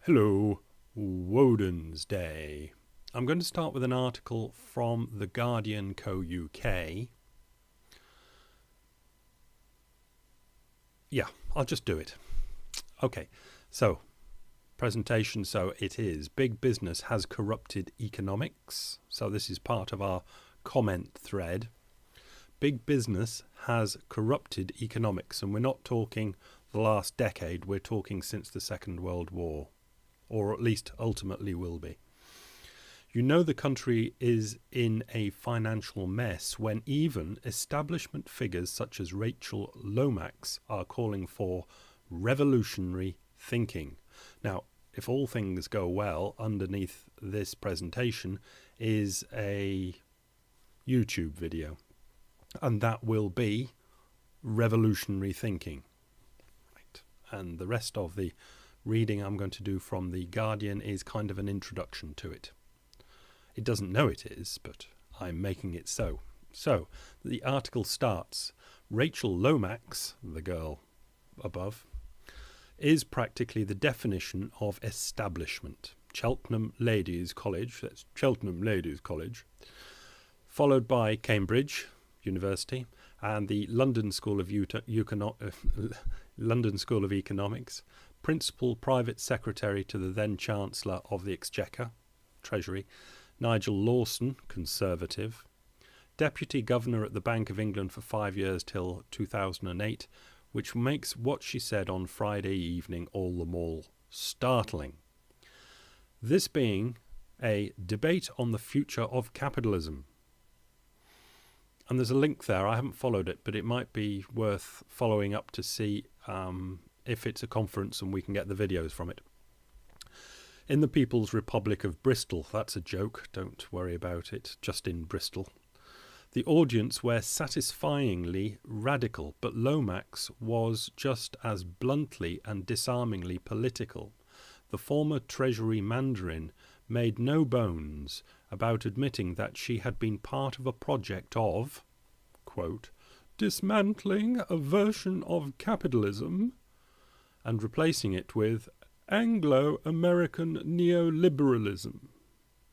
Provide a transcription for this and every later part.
Hello, Woden's Day. I'm going to start with an article from The Guardian Co. UK. Yeah, I'll just do it. Okay, so presentation. So it is big business has corrupted economics. So this is part of our comment thread. Big business has corrupted economics, and we're not talking the last decade, we're talking since the Second World War, or at least ultimately will be. You know the country is in a financial mess when even establishment figures such as Rachel Lomax are calling for revolutionary thinking. Now, if all things go well, underneath this presentation is a YouTube video, and that will be revolutionary thinking. Right. And the rest of the reading I'm going to do from The Guardian is kind of an introduction to it. It doesn't know it is, but I'm making it so. So, the article starts, Rachel Lomax, the girl above, is practically the definition of establishment. Cheltenham Ladies College, that's Cheltenham Ladies College, followed by Cambridge University and the London School of London School of Economics, Principal Private Secretary to the then Chancellor of the Exchequer, Treasury, Nigel Lawson, Conservative, Deputy Governor at the Bank of England for 5 years till 2008, which makes what she said on Friday evening all the more startling. This being a debate on the future of capitalism. And there's a link there. I haven't followed it, but it might be worth following up to see if it's a conference and we can get the videos from it. In the People's Republic of Bristol, that's a joke, don't worry about it, just in Bristol. The audience were satisfyingly radical, but Lomax was just as bluntly and disarmingly political. The former Treasury Mandarin made no bones about admitting that she had been part of a project of, quote, dismantling a version of capitalism and replacing it with Anglo-American neoliberalism.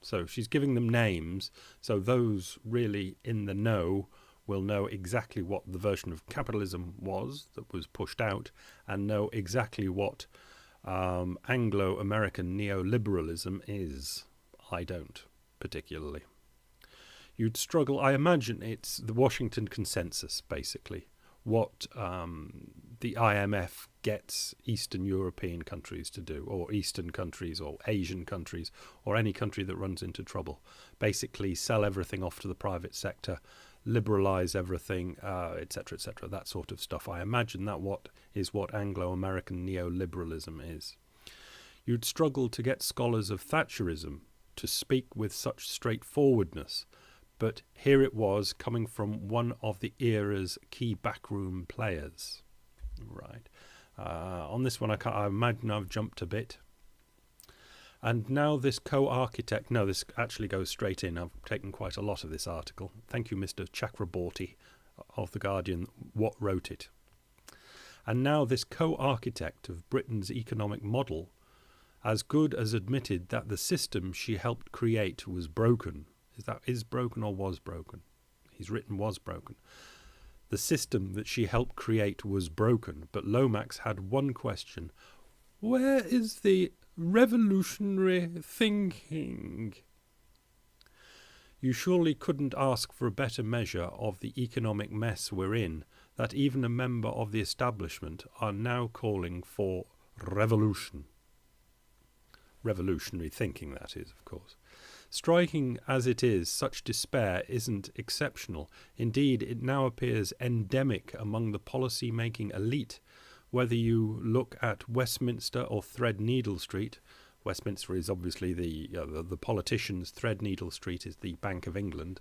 So she's giving them names, so those really in the know will know exactly what the version of capitalism was that was pushed out and know exactly what Anglo-American neoliberalism is. I don't particularly. You'd struggle, I imagine it's the Washington Consensus, basically. What the IMF gets Eastern European countries to do, or Eastern countries, or Asian countries, or any country that runs into trouble. Basically sell everything off to the private sector, liberalise everything, etc., etc., that sort of stuff. I imagine that what Anglo-American neoliberalism is. You'd struggle to get scholars of Thatcherism to speak with such straightforwardness, but here it was coming from one of the era's key backroom players. Right. On this one, I imagine I've jumped a bit. And now this co-architect, no, this actually goes straight in. I've taken quite a lot of this article. Thank you, Mr. Chakraborty of The Guardian, what wrote it. And now this co-architect of Britain's economic model, as good as admitted that the system she helped create was broken. Is broken or was broken? He's written was broken. The system that she helped create was broken, but Lomax had one question. Where is the revolutionary thinking? You surely couldn't ask for a better measure of the economic mess we're in, that even a member of the establishment are now calling for revolution. Revolutionary thinking, that is, of course. Striking as it is, such despair isn't exceptional. Indeed, it now appears endemic among the policy-making elite. Whether you look at Westminster or Threadneedle Street, Westminster is obviously the politicians, Threadneedle Street is the Bank of England,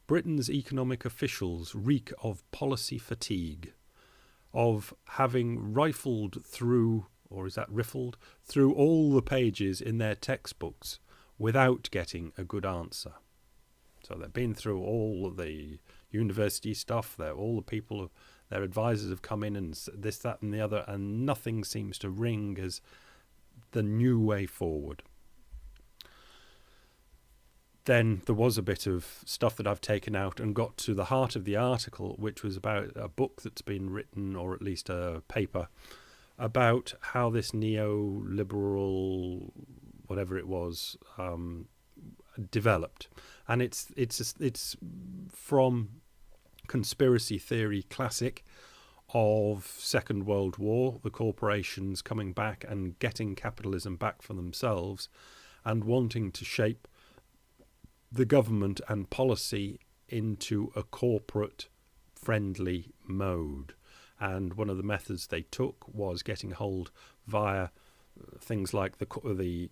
Britain's economic officials reek of policy fatigue, of having rifled through, or is that riffled, through all the pages in their textbooks, without getting a good answer. So they've been through all of the university stuff, all the people, their advisors have come in and this, that and the other, and nothing seems to ring as the new way forward. Then there was a bit of stuff that I've taken out and got to the heart of the article, which was about a book that's been written, or at least a paper, about how this neoliberal, whatever it was, developed. And it's from conspiracy theory classic of Second World War, the corporations coming back and getting capitalism back for themselves and wanting to shape the government and policy into a corporate friendly mode. And one of the methods they took was getting hold via things like the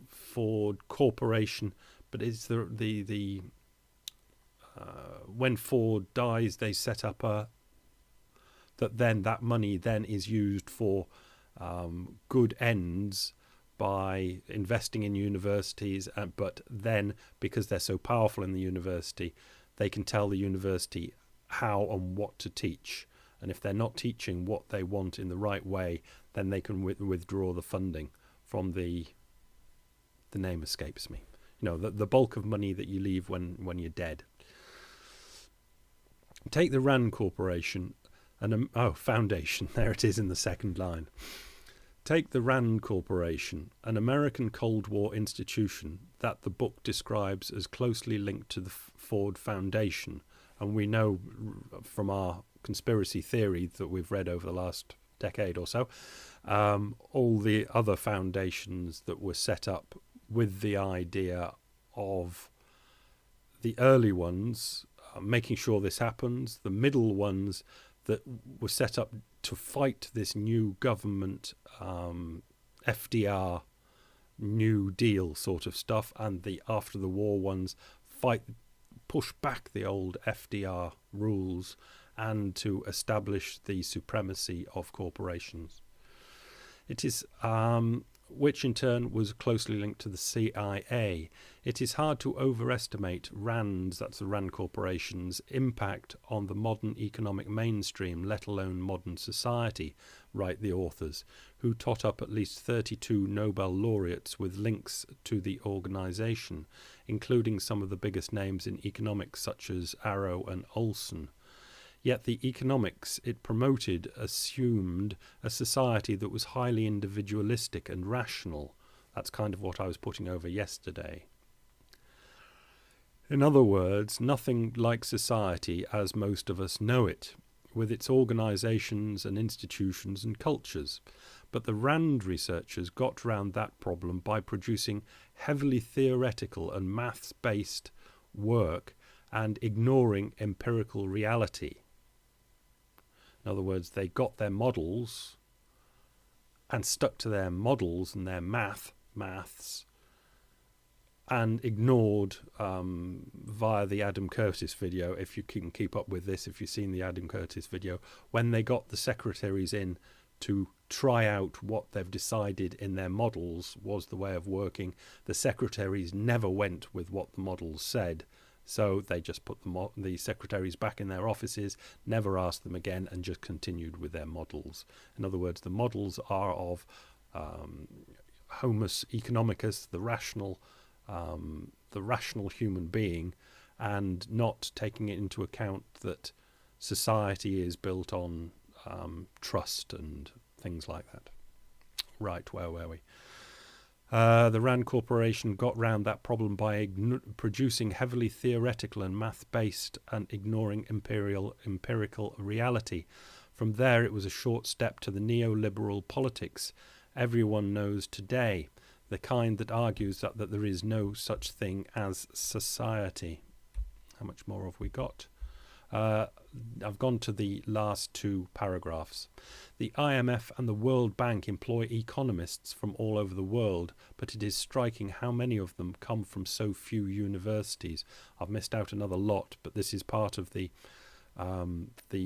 Ford Corporation, but it's the when Ford dies, they set up that money then is used for good ends by investing in universities, but then because they're so powerful in the university, they can tell the university how and what to teach. And if they're not teaching what they want in the right way, then they can withdraw the funding from the name escapes me. The bulk of money that you leave when you're dead. Take the RAND Corporation and Foundation. There it is in the second line. Take the RAND Corporation, an American Cold War institution that the book describes as closely linked to the Ford Foundation. And we know from our conspiracy theory that we've read over the last decade or so, all the other foundations that were set up with the idea of the early ones making sure this happens, the middle ones that were set up to fight this new government, FDR, New Deal sort of stuff, and the after the war ones push back the old FDR rules and to establish the supremacy of corporations. It is, which in turn was closely linked to the CIA. It is hard to overestimate RAND's, that's the RAND Corporation's, impact on the modern economic mainstream, let alone modern society, write the authors, who tot up at least 32 Nobel laureates with links to the organization, including some of the biggest names in economics such as Arrow and Olson. Yet the economics it promoted assumed a society that was highly individualistic and rational. That's kind of what I was putting over yesterday. In other words, nothing like society as most of us know it, with its organizations and institutions and cultures. But the RAND researchers got round that problem by producing heavily theoretical and maths-based work and ignoring empirical reality. In other words, they got their models and stuck to their models and their maths and ignored via the Adam Curtis video, if you can keep up with this, if you've seen the Adam Curtis video, when they got the secretaries in to try out what they've decided in their models was the way of working, the secretaries never went with what the models said. So they just put the secretaries back in their offices, never asked them again, and just continued with their models. In other words, the models are of Homus economicus, the rational human being, and not taking it into account that society is built on trust and things like that. Right, where were we? The RAND Corporation got round that problem by producing heavily theoretical and math-based and ignoring empirical reality. From there, it was a short step to the neoliberal politics everyone knows today, the kind that argues that there is no such thing as society. How much more have we got? I've gone to the last two paragraphs. The IMF and the World Bank employ economists from all over the world, but it is striking how many of them come from so few universities. I've missed out another lot, but this is part of the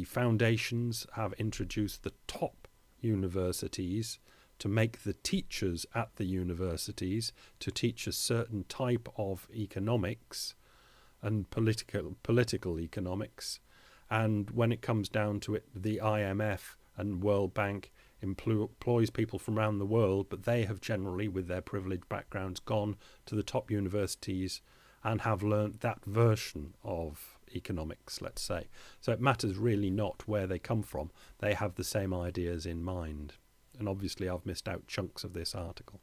foundations have introduced the top universities to make the teachers at the universities to teach a certain type of economics and political economics. And when it comes down to it, the IMF and World Bank employs people from around the world, but they have generally, with their privileged backgrounds, gone to the top universities and have learnt that version of economics, let's say. So it matters really not where they come from. They have the same ideas in mind. And obviously I've missed out chunks of this article.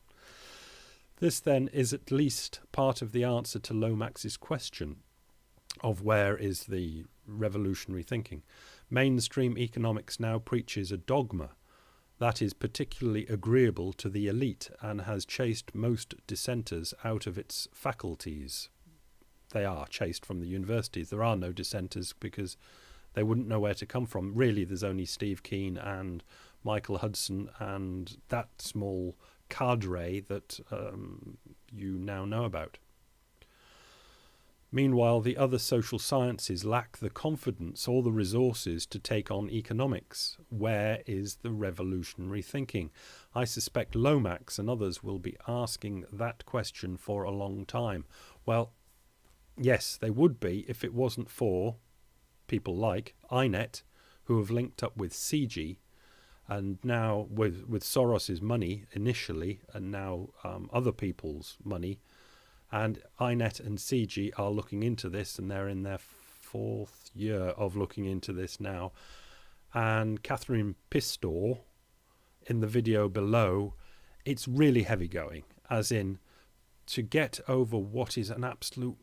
This then is at least part of the answer to Lomax's question of where is the revolutionary thinking. Mainstream economics now preaches a dogma that is particularly agreeable to the elite and has chased most dissenters out of its faculties. They are chased from the universities. There are no dissenters because they wouldn't know where to come from. Really, there's only Steve Keen and Michael Hudson and that small cadre that you now know about. Meanwhile, the other social sciences lack the confidence or the resources to take on economics. Where is the revolutionary thinking? I suspect Lomax and others will be asking that question for a long time. Well, yes, they would be if it wasn't for people like INET, who have linked up with CG, and now with Soros's money initially, and now other people's money. And INET and CG are looking into this, and they're in their 4th year of looking into this now. And Catherine Pistor, in the video below, it's really heavy going, as in to get over what is an absolute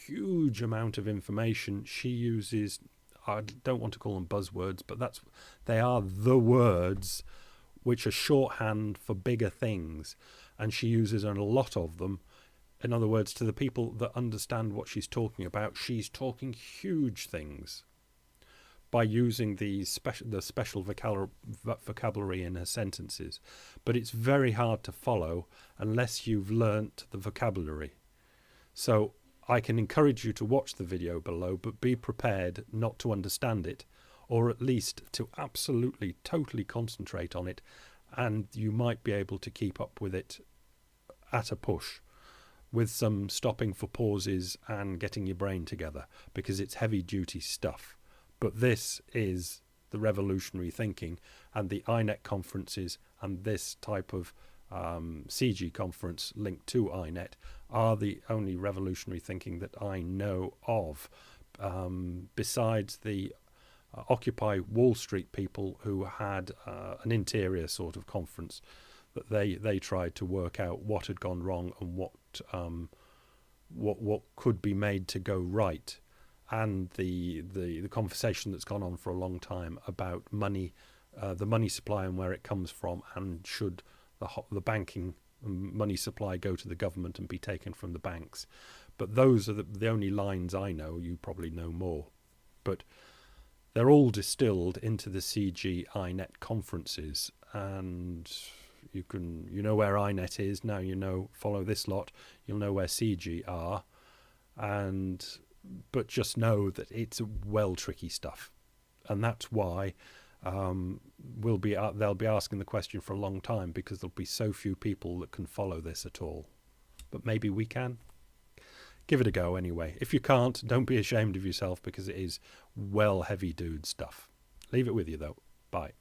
huge amount of information. She uses, I don't want to call them buzzwords, but they are the words which are shorthand for bigger things, and she uses a lot of them. In other words, to the people that understand what she's talking about, she's talking huge things by using the special vocabulary in her sentences. But it's very hard to follow unless you've learnt the vocabulary. So I can encourage you to watch the video below, but be prepared not to understand it, or at least to absolutely, totally concentrate on it, and you might be able to keep up with it at a push, with some stopping for pauses and getting your brain together, because it's heavy duty stuff. But this is the revolutionary thinking, and the INET conferences and this type of CG conference linked to INET are the only revolutionary thinking that I know of, besides the Occupy Wall Street people who had an interior sort of conference that they tried to work out what had gone wrong and what could be made to go right, and the conversation that's gone on for a long time about money, the money supply and where it comes from, and should the banking money supply go to the government and be taken from the banks. But those are the only lines I know. You probably know more, but they're all distilled into the CG INET conferences, and you know where INET is now. Follow this lot, you'll know where CG are, but just know that it's tricky stuff, and that's why they'll be asking the question for a long time, because there'll be so few people that can follow this at all. But maybe we can. Give it a go anyway. If you can't, don't be ashamed of yourself, because it is heavy dude stuff. Leave it with you though. Bye.